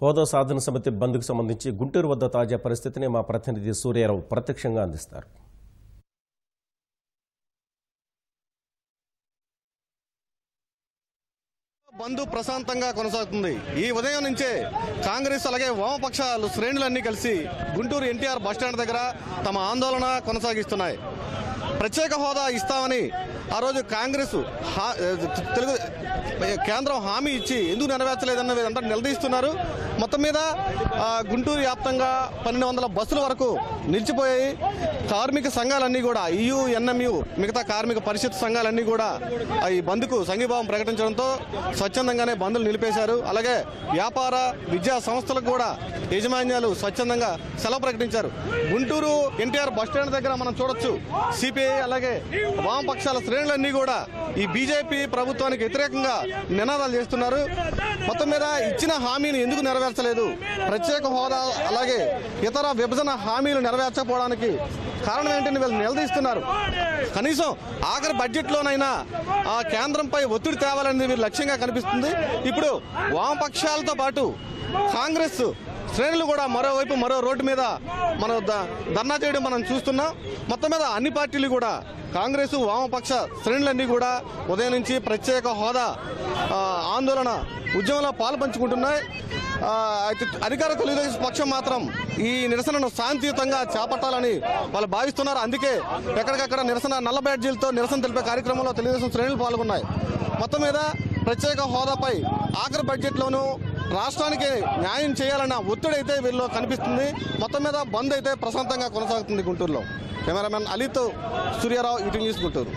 హోదా సాధన సమితి బంద్కు సంబంధించి గుంటూరు వద్ద తాజా పరిస్థితిని మా ప్రతినిధి సూర్యారావు ప్రత్యక్షంగా అందిస్తారు. బంద్ ప్రశాంతంగా కొనసాగుతుంది. ఈ ఉదయం నుంచే కాంగ్రెస్ అలాగే వామపక్షాలు శ్రేణులన్నీ కలిసి గుంటూరు ఎన్టీఆర్ బస్టాండ్ దగ్గర తమ ఆందోళన కొనసాగిస్తున్నాయి. ప్రత్యేక హోదా ఇస్తామని ఆ రోజు కాంగ్రెస్ తెలుగు కేంద్రం హామీ ఇచ్చి ఎందుకు నెరవేర్చలేదన్నది అంతా నిలదీస్తున్నారు. మొత్తం మీద గుంటూరు వ్యాప్తంగా 1200 బస్సుల వరకు నిలిచిపోయాయి. కార్మిక సంఘాలన్నీ కూడా EU, NMU మిగతా కార్మిక పరిషత్ సంఘాలన్నీ కూడా ఈ బంద్కు సంఘీభావం ప్రకటించడంతో స్వచ్ఛందంగానే బంద్లు నిలిపేశారు. అలాగే వ్యాపార విద్యా సంస్థలకు కూడా యాజమాన్యాలు స్వచ్ఛందంగా సెలవు ప్రకటించారు. గుంటూరు ఎన్టీఆర్ బస్టాండ్ దగ్గర మనం చూడొచ్చు CPI అలాగే వామపక్షాల శ్రేణులన్నీ కూడా ఈ బీజేపీ ప్రభుత్వానికి వ్యతిరేకంగా నినాదాలు చేస్తున్నారు. మొత్తం మీద ఇచ్చిన హామీని ఎందుకు నెరవేర్చలేదు, ప్రత్యేక హోదా అలాగే ఇతర విభజన హామీలు నెరవేర్చకపోవడానికి కారణం ఏంటని వీళ్ళు నిలదీస్తున్నారు. కనీసం ఆఖరి బడ్జెట్లోనైనా ఆ కేంద్రంపై ఒత్తిడి తేవాలనేది వీరి లక్ష్యంగా కనిపిస్తుంది. ఇప్పుడు వామపక్షాలతో పాటు కాంగ్రెస్ శ్రేణులు కూడా మరోవైపు మరో రోడ్డు మీద మనం ధర్నా చేయడం మనం చూస్తున్నాం. మొత్తం మీద అన్ని పార్టీలు కూడా కాంగ్రెస్ వామపక్ష శ్రేణులన్నీ కూడా ఉదయం నుంచి ప్రత్యేక హోదా ఆందోళన ఉద్యమంలో పాల్పంచుకుంటున్నాయి. అధికార తెలుగుదేశం పక్షం మాత్రం ఈ నిరసనను శాంతియుతంగా చేపట్టాలని వాళ్ళు భావిస్తున్నారు. అందుకే ఎక్కడికక్కడ నిరసన నల్ల బ్యాడ్జీలతో నిరసన తెలిపే కార్యక్రమంలో తెలుగుదేశం శ్రేణులు పాల్గొన్నాయి. మొత్తం మీద ప్రత్యేక హోదాపై ఆఖరి బడ్జెట్లోనూ రాష్ట్రానికి న్యాయం చేయాలన్న ఒత్తిడి అయితే వీళ్ళలో కనిపిస్తుంది. మొత్తం మీద బంద్ అయితే ప్రశాంతంగా కొనసాగుతుంది గుంటూరులో. కెమెరామెన్ అలీతో Suryarao, ETV news, Guntur.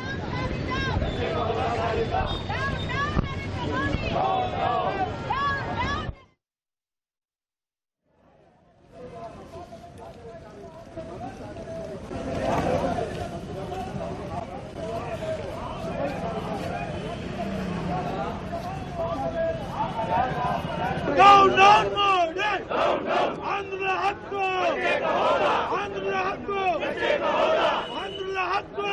Down, down, Modi! Down, down! Andhra Hakku! Andhra Hakku! Andhra Hakku!